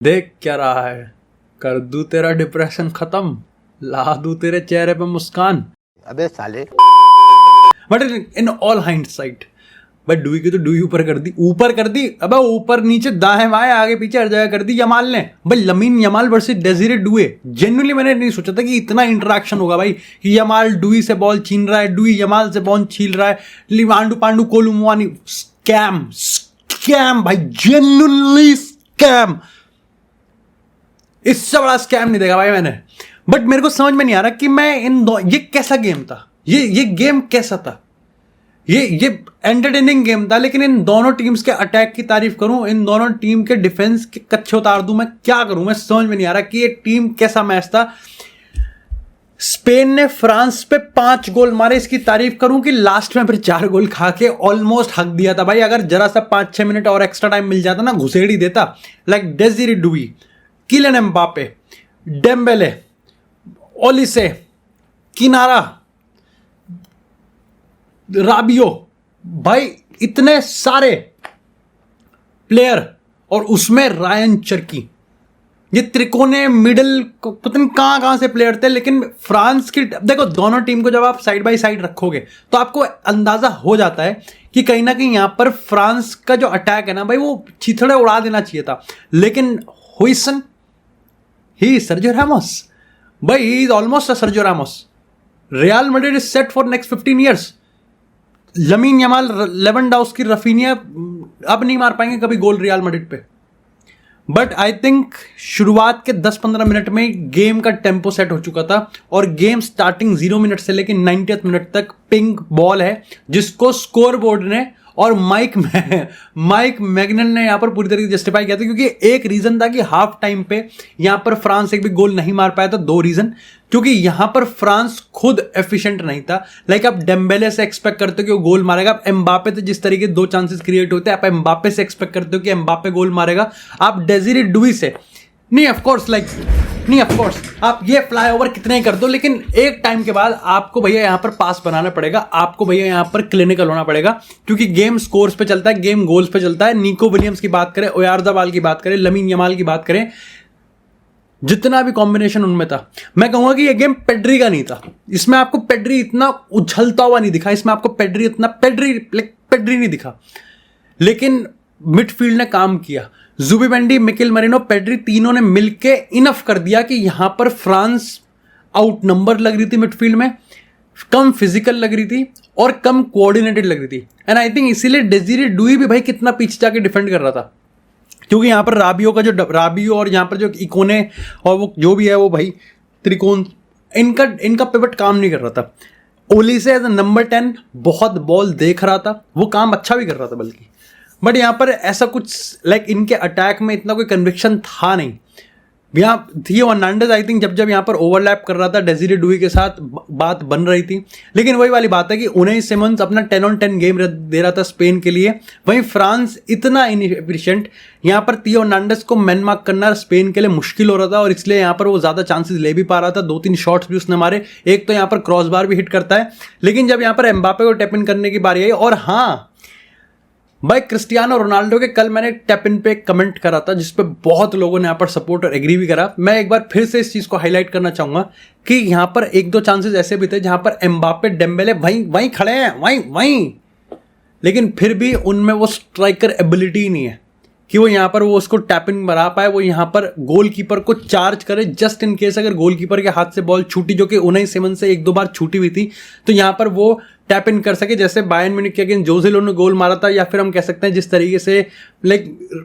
देख क्या रहा है, कर दूं तेरा डिप्रेशन खत्म, ला दूं तेरे चेहरे पे मुस्कान। अबे साले। बट इन ऑल हाइंडसाइट भाई डुई की तो डुई ऊपर कर दी अबे ऊपर नीचे दाएं बाएं आगे पीछे हर जगह कर दी यमाल ने। भाई lamin Yamal versus Désiré Doue, genuinely मैंने नहीं सोचा था कि इतना इंटरेक्शन होगा भाई, कि यमाल डुई से बॉल छीन रहा है, डुई यमाल से बॉल छीन रहा है, लिवांडू पांडू कोलुमुआनी। स्कैम स्कैम भाई, जेन्युइनली स्कैम। इससे बड़ा स्कैम नहीं देखा भाई मैंने। बट मेरे को समझ में नहीं आ रहा कि मैं ये कैसा गेम था, ये गेम कैसा था। ये एंटरटेनिंग गेम था, लेकिन इन दोनों टीम्स के अटैक की तारीफ करूं, इन दोनों टीम के डिफेंस के कच्चे उतार दूं, मैं क्या करूं, मैं समझ में नहीं आ रहा कि ये टीम कैसा मैच था। स्पेन ने फ्रांस पे 5 गोल मारे, इसकी तारीफ करूं कि लास्ट में फिर 4 गोल खा के ऑलमोस्ट हक दिया था भाई। अगर जरा सा 5-6 मिनट और एक्स्ट्रा टाइम मिल जाता ना, घुसेड़ी देता। Like Desire Doue, Kylian Mbappe, Dembele, Olise, किनारा, राबियो, भाई इतने सारे प्लेयर, और उसमें रायन चर्की, ये त्रिकोने मिडिल पता नहीं कहां से प्लेयर थे। लेकिन फ्रांस की देखो, दोनों टीम को जब आप साइड बाय साइड रखोगे तो आपको अंदाजा हो जाता है कि कहीं ना कहीं यहां पर फ्रांस का जो अटैक है ना भाई, वो चिथड़े उड़ा देना चाहिए था। लेकिन हुइसन, ही सर्जियो रामोस, भाई he is almost a Sergio Ramos. Real Madrid is set for next 15 years. Lamin Yamal, Lewandowski, Raphinha अब नहीं मार पाएंगे कभी गोल रियल मैड्रिड पे। बट आई थिंक शुरुआत के 10-15 मिनट में गेम का टेम्पो सेट हो चुका था, और गेम स्टार्टिंग 0 मिनट से लेकर 90th मिनट तक पिंक बॉल है, जिसको स्कोर बोर्ड ने और माइक मैगनन ने यहां पर पूरी तरीके से जस्टिफाई किया था। क्योंकि एक रीजन था कि हाफ टाइम पे यहां पर फ्रांस एक भी गोल नहीं मार पाया था। 2 रीजन, क्योंकि यहां पर फ्रांस खुद एफिशिएंट नहीं था। लाइक आप डेम्बेले से एक्सपेक्ट करते हो कि वो गोल मारेगा, आप एम्बापे से जिस तरीके 2 चांसेस क्रिएट होते हैं, आप एम्बापे से एक्सपेक्ट करते हो कि एम्बापे गोल मारेगा। आप डेजिरे डुई से नहीं, ऑफकोर्स आप ये फ्लाईओवर कितने ही कर दो, लेकिन एक टाइम के बाद आपको भैया यहां पर पास बनाना पड़ेगा, आपको भैया यहां पर क्लिनिकल होना पड़ेगा। क्योंकि गेम स्कोर्स पे चलता है, गेम गोल्स पे चलता है। निको विलियम्स की बात करें, ओयारज़ाबाल की बात करें, लमीन यमाल की बात करें, जितना भी कॉम्बिनेशन उनमें था, मैं कहूंगा कि ये गेम पेड्री का नहीं था। इसमें आपको पेड्री इतना उछलता हुआ नहीं दिखा, इसमें आपको पेड्री नहीं दिखा। लेकिन मिडफील्ड ने काम किया। जुबिमेंडी, मिकेल मरीनो, पेड्री, तीनों ने मिलके इनफ कर दिया कि यहां पर फ्रांस आउट नंबर लग रही थी मिडफील्ड में, कम फिजिकल लग रही थी और कम कोऑर्डिनेटेड लग रही थी। एंड आई थिंक इसीलिए डेजिरे डुई भी भाई कितना पीछे जाके डिफेंड कर रहा था, क्योंकि यहां पर राबियो और यहां पर जो इकोने और वो जो भी है वो भाई त्रिकोण, इनका पिवट काम नहीं कर रहा था। ओलिसे एज नंबर 10 बहुत बॉल देख रहा था, वो काम अच्छा भी कर रहा था बल्कि। बट यहाँ पर ऐसा कुछ लाइक इनके अटैक में इतना कोई कन्विक्शन था नहीं। यहाँ थियो हर्नांडेज आई थिंक जब यहाँ पर ओवरलैप कर रहा था डेजिरे डुई के साथ, बात बन रही थी। लेकिन वही वाली बात है कि उन्हें सिमंस अपना 10 on 10 गेम दे रहा था स्पेन के लिए, वहीं फ्रांस इतना इनएफिशिएंट। यहाँ पर थियो हर्नांडेज को मैन मार्क करना स्पेन के लिए मुश्किल हो रहा था, और इसलिए यहाँ पर वो ज़्यादा चांसेस ले भी पा रहा था। 2-3 शॉट्स भी उसने मारे, एक तो यहाँ पर क्रॉस बार भी हिट करता है। लेकिन जब यहाँ पर एम्बापे को टैप इन करने की बारी आई, और हाँ भाई क्रिस्टियानो रोनाल्डो के कल मैंने टैप इन पे कमेंट करा था, जिसपे बहुत लोगों ने यहाँ पर सपोर्ट और एग्री भी करा। मैं एक बार फिर से इस चीज को हाईलाइट करना चाहूंगा कि यहाँ पर 1-2 चांसेस ऐसे भी थे जहां पर एम्बापे, डेम्बेले वहीं खड़े हैं, वहीं, लेकिन फिर भी उनमें वो स्ट्राइकर एबिलिटी नहीं है कि वो यहाँ पर वो उसको टैप इन बना पाए, वो यहाँ पर गोलकीपर को चार्ज करे जस्ट इन केस अगर गोलकीपर के हाथ से बॉल छूटी, जो कि उन्हें सिमन से 1-2 बार छूटी हुई थी, तो यहाँ पर वो टैप इन कर सके। जैसे बायर्न म्यूनिख के अगेंस्ट जोसे लोन ने गोल मारा था, या फिर हम कह सकते हैं जिस तरीके से लाइक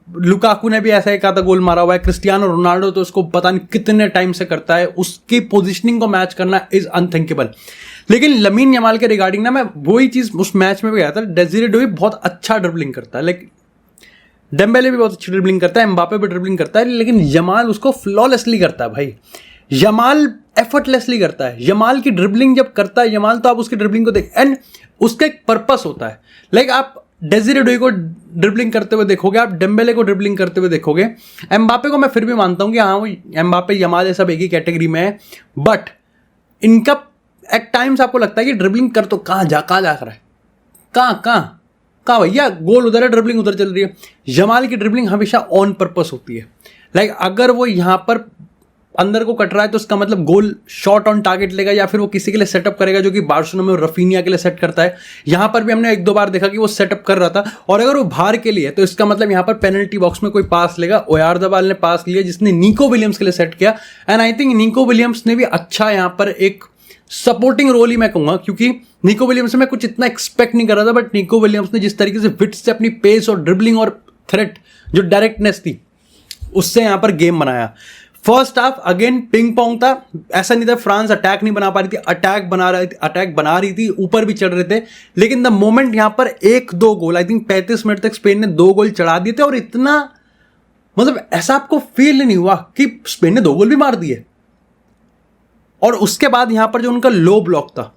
लुकाकू ने भी ऐसा एक आधा गोल मारा हुआ है। क्रिस्टियानो रोनाल्डो तो उसको पता नहीं कितने टाइम से करता है, उसकी पोजिशनिंग को मैच करना इज अनथिंकेबल। लेकिन लमीन यमाल के रिगार्डिंग ना, मैं वही चीज उस मैच में भी गया था, डेजिरे डुई बहुत अच्छा ड्रिबलिंग करता है, लाइक डेम्बेले भी बहुत अच्छी ड्रिबलिंग करता है, एम्बापे भी ड्रिबलिंग करता है, लेकिन यमाल उसको फ्लॉलेसली करता है भाई। यमाल एफर्टलेसली करता है। यमाल की ड्रिबलिंग जब करता है यमाल, तो आप उसकी ड्रिबलिंग को देख, एंड उसका एक पर्पस होता है। लाइक आप डेजिरे डुई को ड्रिबलिंग करते हुए देखोगे, आप डेम्बेले को ड्रिबलिंग करते हुए देखोगे। एम्बापे को मैं फिर भी मानता हूं कि हाँ, वो एम्बापे, यमाल ये सब एक ही कैटेगरी में है, बट इनका एट टाइम्स आपको लगता है कि ड्रिबलिंग कर तो कहाँ जा रहा है, कहाँ भैया, गोल उधर है, ड्रिबलिंग उधर चल रही है। यमाल की ड्रिबलिंग हमेशा ऑन पर्पस होती है। लाइक अगर वो यहाँ पर अंदर को कट रहा है तो उसका मतलब गोल शॉट ऑन टारगेट लेगा या फिर वो किसी के लिए सेटअप करेगा, जो कि बार्सिलोना में रफीनिया के लिए सेट करता है। यहां पर भी हमने एक दो बार देखा कि वो सेटअप कर रहा था, और अगर वो बाहर के लिए तो इसका मतलब यहां पर पेनल्टी बॉक्स में कोई पास लेगा। ओयारज़ाबाल ने पास लिया जिसने निको विलियम्स के लिए सेट किया, and I think Nico Williams ने भी अच्छा यहां पर एक सपोर्टिंग रोल ही मैं कहूंगा, क्योंकि निको विलियम्स से मैं कुछ इतना एक्सपेक्ट नहीं कर रहा था, बट निको विलियम्स ने जिस तरीके से विट से अपनी पेस और ड्रिबलिंग और थ्रेट जो डायरेक्टनेस थी उससे यहां पर गेम बनाया। First half again ping pong था, ऐसा नहीं था फ्रांस अटैक नहीं बना पा रही थी, अटैक बना रही थी, ऊपर भी चढ़ रहे थे, लेकिन द मोमेंट यहां पर एक दो गोल, आई थिंक 35 मिनट तक स्पेन ने 2 गोल चढ़ा दिए थे, और इतना मतलब ऐसा आपको फील नहीं हुआ कि स्पेन ने 2 गोल भी मार दिए। और उसके बाद यहां पर जो उनका लो ब्लॉक था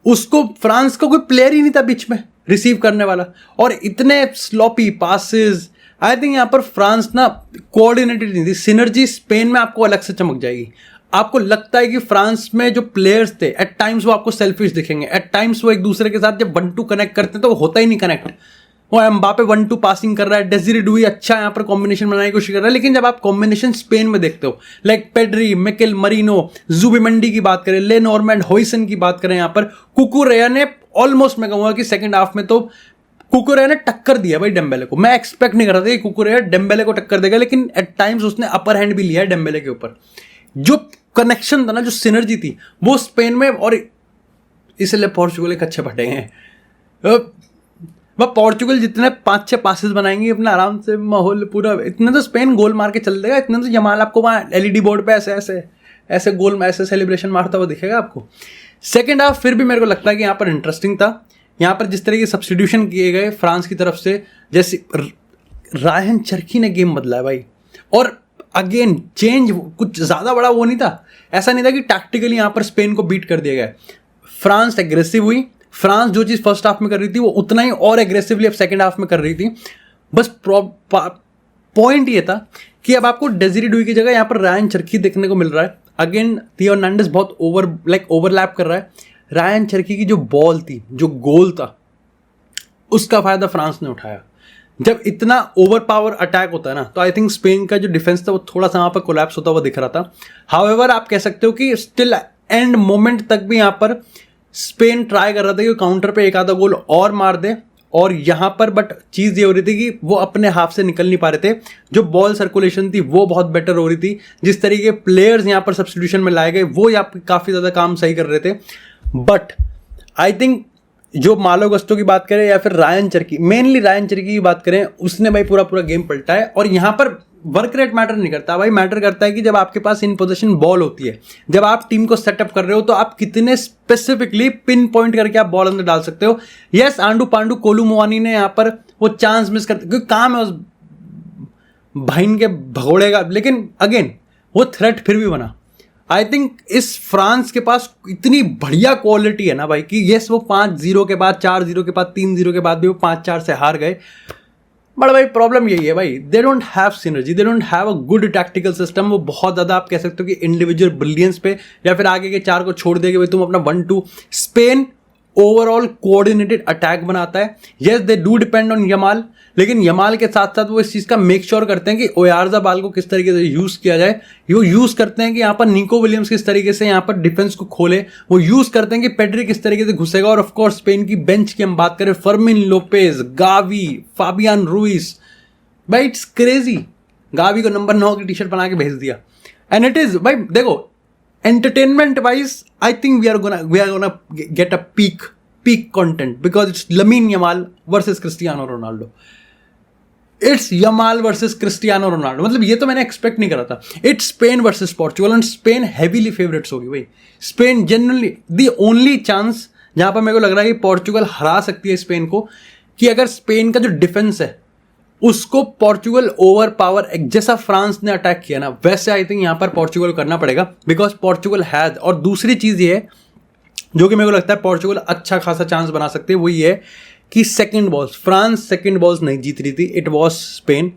उसको फ्रांस का कोई प्लेयर ही नहीं था बीच में रिसीव करने वाला, और इतने स्लॉपी पासेस। आई थिंक यहां पर फ्रांस ना कोऑर्डिनेटेड नहीं थी। सिनर्जी स्पेन में आपको अलग से चमक जाएगी। आपको लगता है कि फ्रांस में जो प्लेयर्स थे एट टाइम्स वो आपको सेल्फिश दिखेंगे, एट टाइम्स वो एक दूसरे के साथ जब 1-2 कनेक्ट करते हैं तो वो होता ही नहीं कनेक्ट। वो एम्बापे 1-2 पासिंग कर रहा है, डेज़िरे डुई अच्छा यहाँ पर कॉम्बिनेशन बनाने की कोशिश कर रहा है, लेकिन जब आप कॉम्बिनेशन स्पेन में देखते हो like Pedri, Mikel Merino, Zubimendi की बात करें, लेनॉर्मैंड, हॉइसन की बात करें, यहाँ पर कुकुरेया ने ऑलमोस्ट मैं कहूंगा कि सेकंड हाफ में तो कुकुरेया ने टक्कर दिया भाई डेम्बेले को। मैं एक्सपेक्ट नहीं कर रहा था कि कुकुरेया डेम्बेले को टक्कर देगा, लेकिन एट टाइम्स उसने अपर हैंड भी लिया है डेम्बेले के ऊपर। जो कनेक्शन था ना, जो सिनर्जी थी वो स्पेन में, और इसलिए पोर्चुगल एक अच्छे फटे हैं। वह पोर्चुगल जितने 5-6 पासेस बनाएंगे अपना आराम से माहौल पूरा, इतने तो स्पेन गोल मार के चल देगा, इतने तो यमाल आपको वहाँ एलईडी बोर्ड पे ऐसे गोल में ऐसे सेलिब्रेशन मारता हुआ दिखेगा आपको। सेकेंड हाफ फिर भी मेरे को लगता है कि यहाँ पर इंटरेस्टिंग था। यहाँ पर जिस तरह के सब्स्टिट्यूशन किए गए फ्रांस की तरफ से, जैसे रायन चरकी ने गेम बदला है भाई, और अगेन चेंज कुछ ज़्यादा बड़ा वो नहीं था, ऐसा नहीं था कि टैक्टिकली यहाँ पर स्पेन को बीट कर दिया गया। फ्रांस एग्रेसिव हुई, फ्रांस जो चीज़ फर्स्ट हाफ में कर रही थी वो उतना ही और एग्रेसिवली अब सेकेंड हाफ में कर रही थी। बस पॉइंट ये था कि अब आपको डेज़िरे डुई की जगह यहाँ पर रायन चरकी देखने को मिल रहा है। अगेन थियो हर्नांडेज बहुत ओवरलैप कर रहा है। रायन चरकी की जो बॉल थी, जो गोल था, उसका फायदा फ्रांस ने उठाया। जब इतना ओवर पावर अटैक होता है ना, तो आई थिंक स्पेन का जो डिफेंस था वो थोड़ा सा वहां पर कोलैप्स होता हुआ दिख रहा था। हाउएवर आप कह सकते हो कि स्टिल एंड मोमेंट तक भी यहां पर स्पेन ट्राई कर रहा था कि काउंटर पे एक आधा गोल और मार दे, और यहां पर बट चीज ये हो रही थी कि वो अपने हाफ से निकल नहीं पा रहे थे। जो बॉल सर्कुलेशन थी वो बहुत बेटर हो रही थी, जिस तरीके प्लेयर्स यहां पर सब्स्टिट्यूशन में लाए गए वो यहाँ पे काफी ज्यादा काम सही कर रहे थे। बट आई थिंक जो मालो गस्टो की बात करें या फिर रायन चरकी, मेनली रायन चरकी की बात करें, उसने भाई पूरा गेम पलटा है। और यहां पर वर्क रेट मैटर नहीं करता भाई, मैटर करता है कि जब आपके पास इन पोजीशन बॉल होती है, जब आप टीम को सेटअप कर रहे हो, तो आप कितने स्पेसिफिकली पिन पॉइंट करके आप बॉल अंदर डाल सकते हो। यस, आंडू पांडू कोलू मुआनी ने यहां पर वो चांस मिस करते, क्योंकि काम है उस भाइन के भगोड़े का, लेकिन अगेन वो थ्रेट फिर भी बना। आई थिंक इस फ्रांस के पास इतनी बढ़िया क्वालिटी है ना भाई कि यस, वो 5-0 के बाद, 4-0 के बाद, 3-0 के बाद भी वो 5-4 से हार गए। बट भाई प्रॉब्लम यही है भाई, they don't have synergy, they don't have a good tactical system. वो बहुत ज़्यादा आप कह सकते हो कि इंडिविजुअल ब्रिलियंस पे या फिर आगे के 4 को छोड़ देगे भाई तुम अपना 1-2। स्पेन ओवरऑल कोऑर्डिनेटेड अटैक बनाता है। Yes, they do depend on Yamal, लेकिन यमाल के साथ साथ वो इस चीज़ का मेक श्योर करते हैं कि ओयारज़ाबाल को किस तरीके से यूज़ किया जाए। वो यूज़ करते हैं कि यहाँ पर निको विलियम्स किस तरीके से यहाँ पर डिफेंस को खोले। वो यूज़ करते हैं कि पेड्री किस तरीके से घुसेगा। और ऑफकोर्स स्पेन की बेंच की हम बात करें, Fermin Lopez, Gavi, Fabian Ruiz, भाई इट्स क्रेजी। गावी को नंबर 9 की टी शर्ट बना के भेज दिया। एंड इट इज भाई देखो, entertainment wise I think we are gonna get a peak content because it's Lamine Yamal versus Cristiano Ronaldo. It's Yamal versus Cristiano Ronaldo. मतलब ये तो मैंने एक्सपेक्ट नहीं करा था। It's Spain versus Portugal and Spain heavily favorites होगी भाई। Spain generally the only chance जहां पर मेरे को लग रहा है कि पोर्चुगल हरा सकती है स्पेन को, कि अगर स्पेन का जो डिफेंस है उसको पोर्चुगल ओवर पावर, जैसा फ्रांस ने अटैक किया ना वैसे आई थिंक यहां पर पोर्चुगल करना पड़ेगा, बिकॉज पोर्चुगल हैज। और दूसरी चीज ये है जो कि मेरे को लगता है पोर्चुगल अच्छा खासा चांस बना सकते हैं, वो ये है कि second balls, France second balls नहीं जीत रही थी, इट वॉज स्पेन,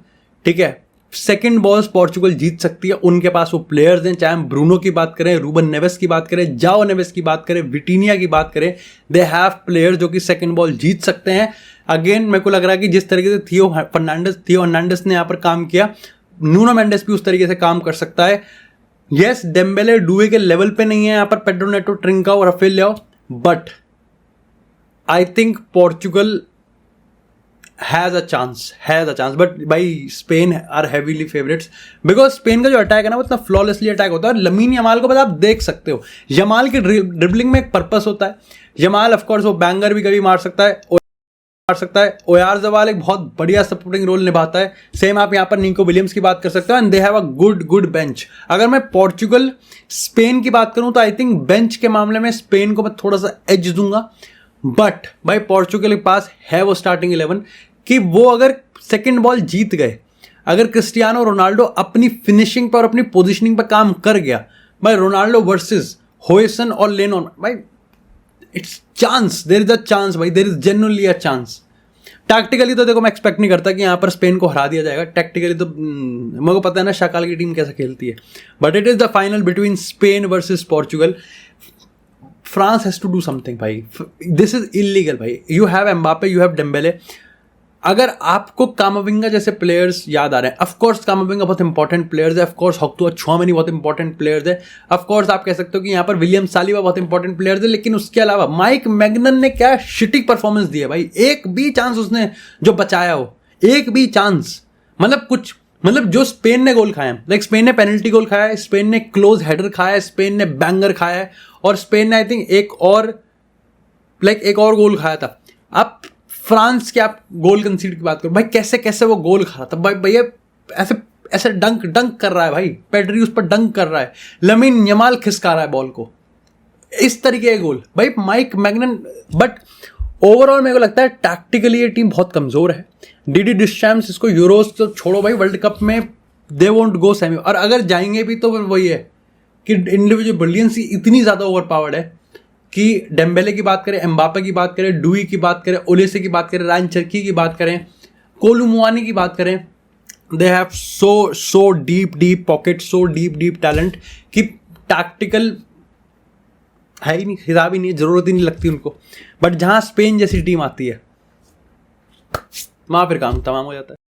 ठीक है। सेकंड बॉल्स पोर्चुगल जीत सकती है, उनके पास वो प्लेयर्स हैं, चाहे हम ब्रूनो की बात करें, रूबन नेवेस की बात करें, जाओ नेवेस की बात करें, विटीनिया की बात करें, दे हैव प्लेयर्स जो कि सेकंड बॉल जीत सकते हैं। अगेन मेरे को लग रहा है कि जिस तरीके से थियो हर्नांडेस ने यहाँ पर काम किया, नूनो मेंडेस भी उस तरीके से काम कर सकता है। यस, डेम्बेले डुए के लेवल पे नहीं है यहाँ पर पेड्रो नेटो, ट्रिंका और Rafael Leao, but I think Portugal has a chance, but भाई Spain are heavily favourites, because Spain का जो अटैक है ना वो इतना फ्लॉलेसली अटैक होता है। और लमीन यमाल को बस आप देख सकते हो, यमाल की ड्रिबलिंग में एक पर्पस होता है। यमाल ऑफकोर्स वो बैंगर भी कभी मार सकता है, ओयारज़बाल एक बहुत बढ़िया सपोर्टिंग रोल निभाता है। सेम आप यहाँ पर निको विलियम्स की बात कर सकते हो, and they have a good bench. अगर मैं पोर्चुगल स्पेन की बात करूं तो आई थिंक बेंच के मामले में स्पेन को मैं थोड़ा सा एज दूंगा, बट भाई पोर्चुगल के पास है वो स्टार्टिंग 11 कि वो अगर सेकंड बॉल जीत गए, अगर क्रिस्टियानो रोनाल्डो अपनी फिनिशिंग पर और अपनी पोजिशनिंग पर काम कर गया, भाई रोनाल्डो वर्सेस होयसन और लेनॉन, भाई it's chance, there is a chance भाई, there is genuinely a chance. Tactically तो देखो मैं एक्सपेक्ट नहीं करता कि यहाँ पर स्पेन को हरा दिया जाएगा, टैक्टिकली तो मेरे को पता है ना शाकाल की टीम कैसे खेलती है, but it is the final between Spain versus Portugal. France has to do something भाई, दिस इज इलीगल भाई। You have Mbappe, you have Dembele. अगर आपको कामाविंगा जैसे प्लेयर्स याद आ रहे हैं, ऑफकोर्स कामाविंगा बहुत इंपॉर्टेंट प्लेयर्स है, ऑफकोर्स हक्तुआ छुआमेनी बहुत इंपॉर्टेंट प्लेयर्स है, ऑफकोर्स आप कह सकते हो कि यहाँ पर विलियम सालिबा बहुत इंपॉर्टेंट प्लेयर्स है, लेकिन उसके अलावा माइक मैग्नन ने क्या शिटिंग परफॉर्मेंस दी है भाई। एक भी चांस उसने जो बचाया हो, एक भी चांस, मतलब जो स्पेन ने गोल खाया है, लाइक स्पेन ने पेनल्टी गोल खाया है, स्पेन ने क्लोज हेडर खाया है, स्पेन ने बैंगर खाया है, और स्पेन ने आई थिंक एक और गोल खाया था। आप फ्रांस के आप गोल कंसीड की बात करो भाई, कैसे कैसे वो गोल खा रहा था भाई, भैया ऐसे ऐसे डंक कर रहा है भाई, पेड्री उस पर डंक कर रहा है, लमीन यमाल खिसका रहा है बॉल को, इस तरीके के गोल भाई माइक मैग्नन। बट ओवरऑल मेरे को लगता है टैक्टिकली ये टीम बहुत कमजोर है। डीडी डिशैम्स, इसको यूरोस तो छोड़ो भाई, वर्ल्ड कप में दे वोंट गो सेमी, और अगर जाएंगे भी तो वही है कि इंडिविजुअल ब्रिलियंसी इतनी ज्यादा ओवर पावर्ड है कि डेम्बेले की बात करें, एम्बापे की बात करें, डुई की बात करें, ओलेसे की बात करें, रायन चर्की की बात करें, कोलू मुआनी की बात करें, they have so deep pocket, so deep talent कि टैक्टिकल है ही नहीं, हिसाब ही नहीं, जरूरत ही नहीं लगती उनको। बट जहां स्पेन जैसी टीम आती है वहां फिर काम तमाम हो जाता है।